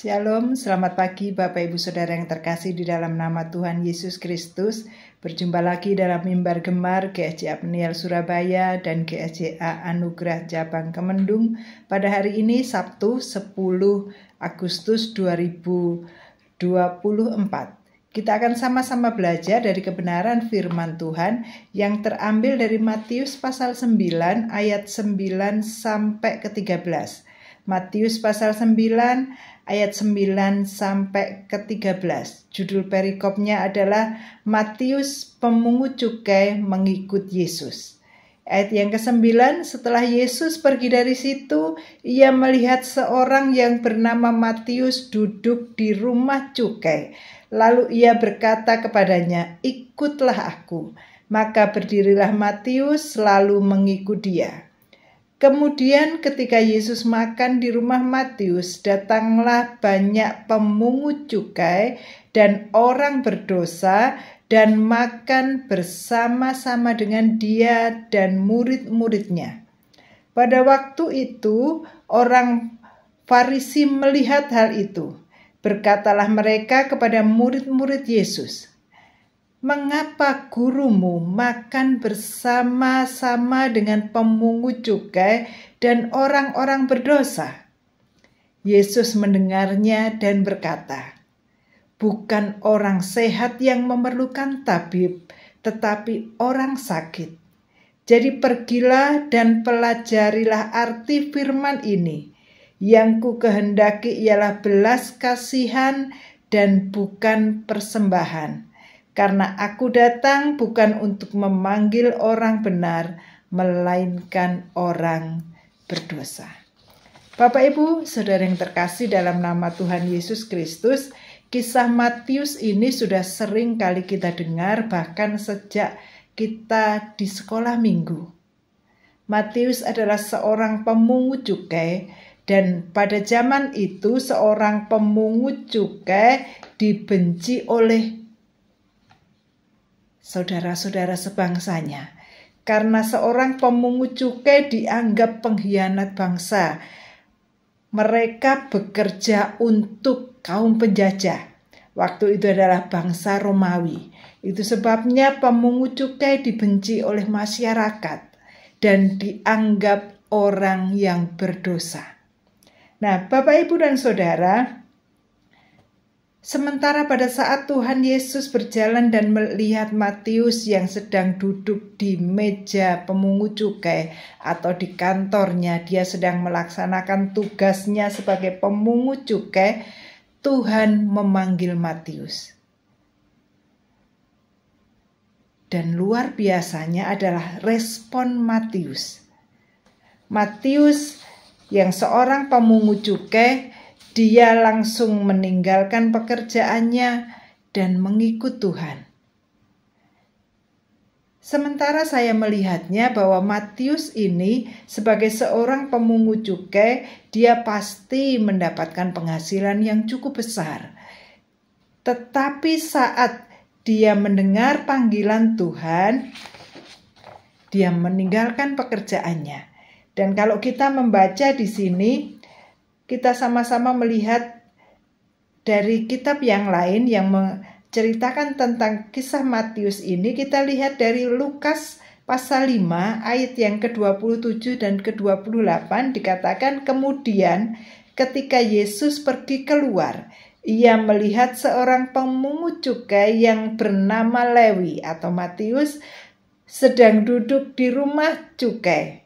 Shalom, selamat pagi Bapak Ibu Saudara yang terkasih di dalam nama Tuhan Yesus Kristus. Berjumpa lagi dalam mimbar gemar GSJA Peniel Surabaya dan GSJA Anugerah Cabang Kemendung pada hari ini Sabtu 10 Agustus 2024. Kita akan sama-sama belajar dari kebenaran firman Tuhan yang terambil dari Matius pasal 9 ayat 9 sampai ke 13. Matius pasal 9 ayat 9 sampai ke 13. Judul perikopnya adalah Matius pemungut cukai mengikut Yesus. Ayat yang ke-9, setelah Yesus pergi dari situ, ia melihat seorang yang bernama Matius duduk di rumah cukai. Lalu ia berkata kepadanya, "Ikutlah aku." Maka berdirilah Matius lalu mengikut dia. Kemudian ketika Yesus makan di rumah Matius, datanglah banyak pemungut cukai dan orang berdosa dan makan bersama-sama dengan dia dan murid-muridnya. Pada waktu itu, orang Farisi melihat hal itu. Berkatalah mereka kepada murid-murid Yesus, "Mengapa gurumu makan bersama-sama dengan pemungut cukai dan orang-orang berdosa?" Yesus mendengarnya dan berkata, "Bukan orang sehat yang memerlukan tabib, tetapi orang sakit. Jadi pergilah dan pelajarilah arti firman ini. Yang ku kehendaki ialah belas kasihan dan bukan persembahan. Karena aku datang bukan untuk memanggil orang benar, melainkan orang berdosa." Bapak Ibu, Saudara yang terkasih dalam nama Tuhan Yesus Kristus, kisah Matius ini sudah sering kali kita dengar bahkan sejak kita di sekolah minggu. Matius adalah seorang pemungut cukai dan pada zaman itu seorang pemungut cukai dibenci oleh saudara-saudara sebangsanya, karena seorang pemungut cukai dianggap pengkhianat bangsa. Mereka bekerja untuk kaum penjajah. Waktu itu adalah bangsa Romawi. Itu sebabnya pemungut cukai dibenci oleh masyarakat dan dianggap orang yang berdosa. Nah, Bapak, Ibu, dan Saudara, sementara pada saat Tuhan Yesus berjalan dan melihat Matius yang sedang duduk di meja pemungut cukai atau di kantornya, dia sedang melaksanakan tugasnya sebagai pemungut cukai, Tuhan memanggil Matius. Dan luar biasanya adalah respon Matius. Matius yang seorang pemungut cukai, dia langsung meninggalkan pekerjaannya dan mengikut Tuhan. Sementara saya melihatnya bahwa Matius ini sebagai seorang pemungut cukai, dia pasti mendapatkan penghasilan yang cukup besar. Tetapi saat dia mendengar panggilan Tuhan, dia meninggalkan pekerjaannya. Dan kalau kita membaca di sini, kita sama-sama melihat dari kitab yang lain yang menceritakan tentang kisah Matius ini. Kita lihat dari Lukas pasal 5 ayat yang ke-27 dan ke-28 dikatakan, "Kemudian ketika Yesus pergi keluar, ia melihat seorang pemungut cukai yang bernama Lewi atau Matius sedang duduk di rumah cukai.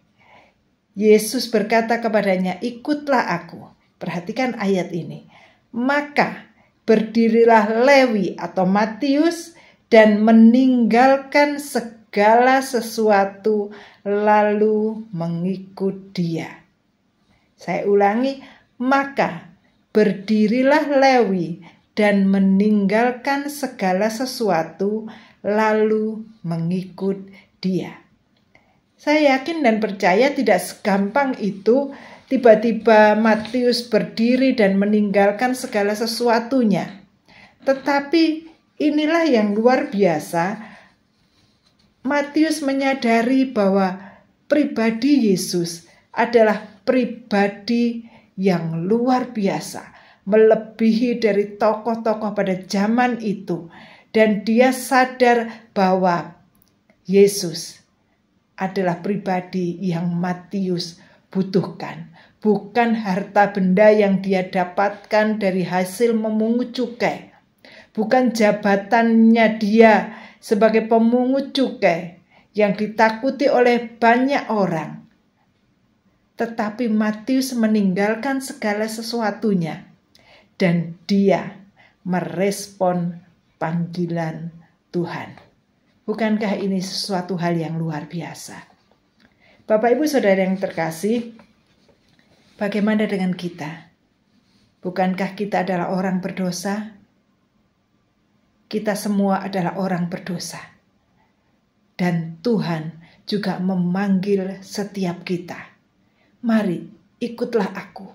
Yesus berkata kepadanya, 'Ikutlah aku.'" Perhatikan ayat ini. "Maka berdirilah Lewi atau Matius dan meninggalkan segala sesuatu lalu mengikut dia." Saya ulangi, maka berdirilah Lewi dan meninggalkan segala sesuatu lalu mengikut dia. Saya yakin dan percaya tidak segampang itu tiba-tiba Matius berdiri dan meninggalkan segala sesuatunya. Tetapi inilah yang luar biasa. Matius menyadari bahwa pribadi Yesus adalah pribadi yang luar biasa. melebihi dari tokoh-tokoh pada zaman itu. Dan dia sadar bahwa Yesus adalah pribadi yang Matius butuhkan. Bukan harta benda yang dia dapatkan dari hasil memungut cukai. Bukan jabatannya dia sebagai pemungut cukai yang ditakuti oleh banyak orang. Tetapi Matius meninggalkan segala sesuatunya dan dia merespon panggilan Tuhan. Bukankah ini sesuatu hal yang luar biasa? Bapak Ibu Saudara yang terkasih, bagaimana dengan kita? Bukankah kita adalah orang berdosa? Kita semua adalah orang berdosa. Dan Tuhan juga memanggil setiap kita. Mari, ikutlah aku.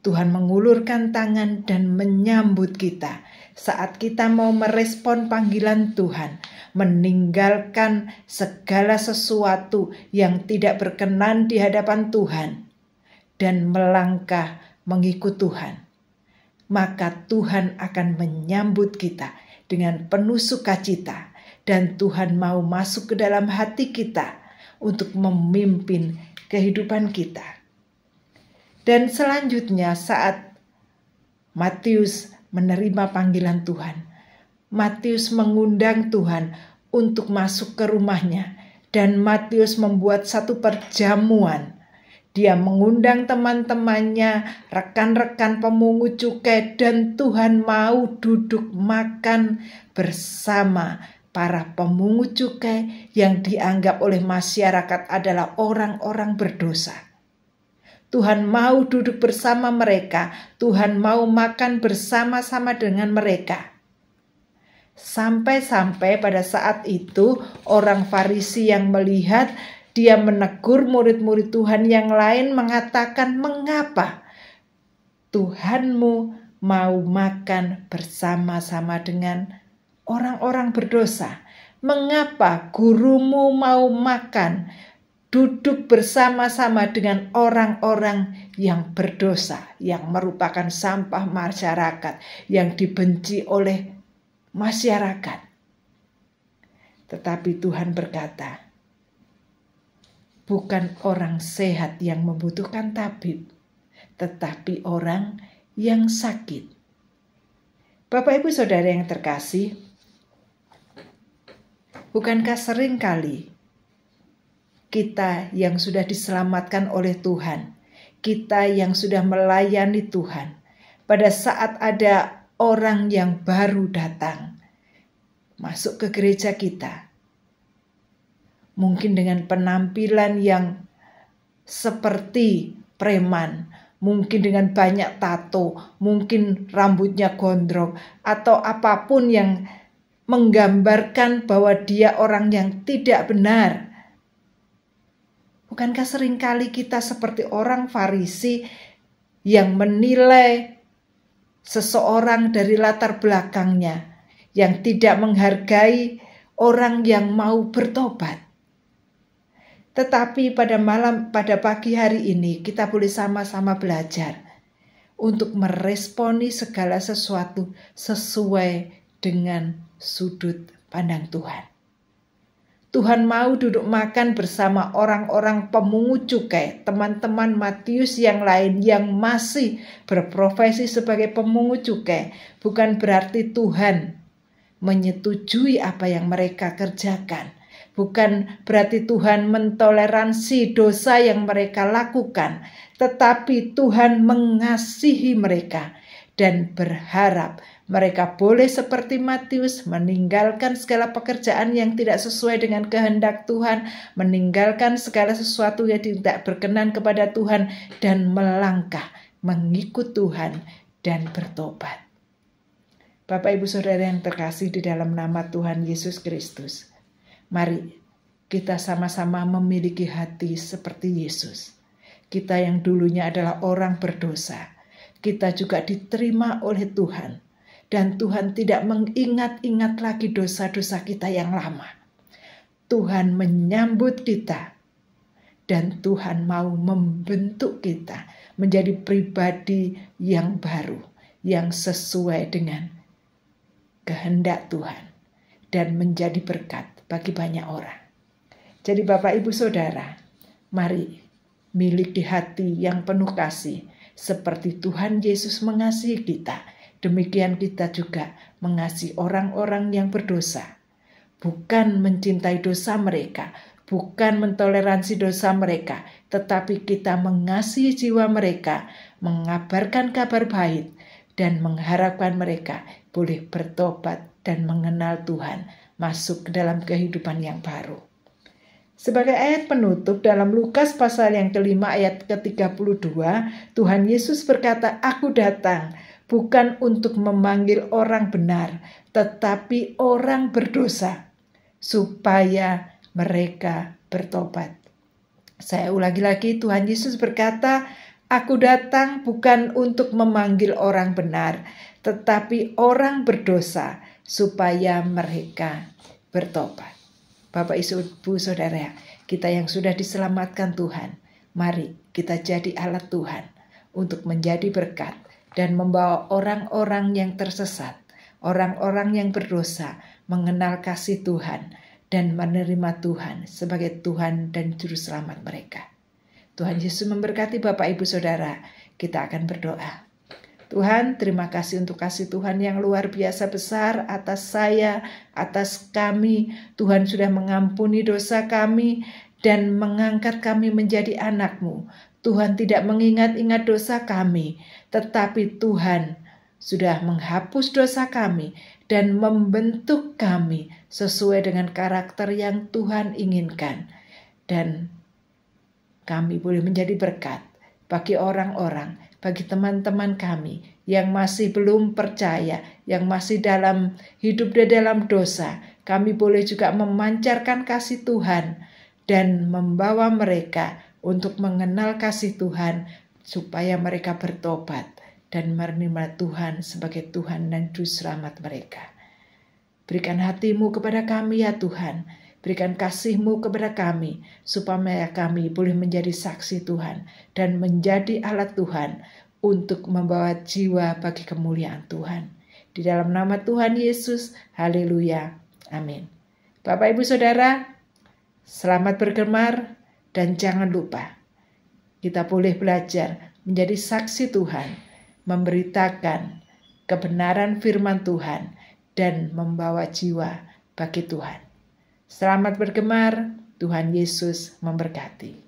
Tuhan mengulurkan tangan dan menyambut kita saat kita mau merespon panggilan Tuhan, meninggalkan segala sesuatu yang tidak berkenan di hadapan Tuhan dan melangkah mengikut Tuhan. Maka Tuhan akan menyambut kita dengan penuh sukacita dan Tuhan mau masuk ke dalam hati kita untuk memimpin kehidupan kita. Dan selanjutnya saat Matius menerima panggilan Tuhan, Matius mengundang Tuhan untuk masuk ke rumahnya dan Matius membuat satu perjamuan. Dia mengundang teman-temannya, rekan-rekan pemungut cukai, dan Tuhan mau duduk makan bersama para pemungut cukai yang dianggap oleh masyarakat adalah orang-orang berdosa. Tuhan mau duduk bersama mereka, Tuhan mau makan bersama-sama dengan mereka. Sampai-sampai pada saat itu orang Farisi yang melihat, dia menegur murid-murid Tuhan yang lain mengatakan, "Mengapa Tuhanmu mau makan bersama-sama dengan orang-orang berdosa? Mengapa gurumu mau makan duduk bersama-sama dengan orang-orang yang berdosa, yang merupakan sampah masyarakat, yang dibenci oleh masyarakat?" Tetapi Tuhan berkata, bukan orang sehat yang membutuhkan tabib, tetapi orang yang sakit. Bapak Ibu Saudara yang terkasih, bukankah sering kali kita yang sudah diselamatkan oleh Tuhan, kita yang sudah melayani Tuhan, pada saat ada orang yang baru datang, masuk ke gereja kita, mungkin dengan penampilan yang seperti preman, mungkin dengan banyak tato, mungkin rambutnya gondrong, atau apapun yang menggambarkan bahwa dia orang yang tidak benar. Bukankah seringkali kita seperti orang Farisi yang menilai seseorang dari latar belakangnya, yang tidak menghargai orang yang mau bertobat? Tetapi pada pagi hari ini kita boleh sama-sama belajar untuk meresponi segala sesuatu sesuai dengan sudut pandang Tuhan. Tuhan mau duduk makan bersama orang-orang pemungut cukai, teman-teman Matius yang lain yang masih berprofesi sebagai pemungut cukai. Bukan berarti Tuhan menyetujui apa yang mereka kerjakan. Bukan berarti Tuhan mentoleransi dosa yang mereka lakukan. Tetapi Tuhan mengasihi mereka dan berharap mereka boleh seperti Matius meninggalkan segala pekerjaan yang tidak sesuai dengan kehendak Tuhan, meninggalkan segala sesuatu yang tidak berkenan kepada Tuhan dan melangkah mengikut Tuhan dan bertobat. Bapak Ibu Saudara yang terkasih di dalam nama Tuhan Yesus Kristus, mari kita sama-sama memiliki hati seperti Yesus. Kita yang dulunya adalah orang berdosa, kita juga diterima oleh Tuhan. Dan Tuhan tidak mengingat-ingat lagi dosa-dosa kita yang lama. Tuhan menyambut kita. Dan Tuhan mau membentuk kita, menjadi pribadi yang baru, yang sesuai dengan kehendak Tuhan, dan menjadi berkat bagi banyak orang. Jadi Bapak Ibu Saudara, mari milik di hati yang penuh kasih, seperti Tuhan Yesus mengasihi kita, demikian kita juga mengasihi orang-orang yang berdosa. Bukan mencintai dosa mereka, bukan mentoleransi dosa mereka, tetapi kita mengasihi jiwa mereka, mengabarkan kabar baik, dan mengharapkan mereka boleh bertobat dan mengenal Tuhan, masuk ke dalam kehidupan yang baru. Sebagai ayat penutup dalam Lukas pasal yang kelima ayat ke-32, Tuhan Yesus berkata, "Aku datang bukan untuk memanggil orang benar, tetapi orang berdosa, supaya mereka bertobat." Saya ulangi lagi, Tuhan Yesus berkata, "Aku datang bukan untuk memanggil orang benar, tetapi orang berdosa, supaya mereka bertobat." Bapak Ibu Saudara, kita yang sudah diselamatkan Tuhan, mari kita jadi alat Tuhan untuk menjadi berkat dan membawa orang-orang yang tersesat, orang-orang yang berdosa mengenal kasih Tuhan dan menerima Tuhan sebagai Tuhan dan Juru Selamat mereka. Tuhan Yesus memberkati Bapak Ibu Saudara. Kita akan berdoa. Tuhan, terima kasih untuk kasih Tuhan yang luar biasa besar atas saya, atas kami. Tuhan sudah mengampuni dosa kami dan mengangkat kami menjadi anak-Mu. Tuhan tidak mengingat-ingat dosa kami, tetapi Tuhan sudah menghapus dosa kami dan membentuk kami sesuai dengan karakter yang Tuhan inginkan. Dan kami boleh menjadi berkat bagi orang-orang, bagi teman-teman kami yang masih belum percaya, yang masih hidup di dalam dosa. Kami boleh juga memancarkan kasih Tuhan dan membawa mereka untuk mengenal kasih Tuhan, supaya mereka bertobat dan menerima Tuhan sebagai Tuhan dan Juru Selamat mereka. Berikan hati-Mu kepada kami ya Tuhan. Berikan kasih-Mu kepada kami, supaya kami boleh menjadi saksi Tuhan dan menjadi alat Tuhan untuk membawa jiwa bagi kemuliaan Tuhan. Di dalam nama Tuhan Yesus, haleluya, amin. Bapak Ibu Saudara, selamat bergemar dan jangan lupa, kita boleh belajar menjadi saksi Tuhan, memberitakan kebenaran firman Tuhan dan membawa jiwa bagi Tuhan. Selamat bergemar, Tuhan Yesus memberkati.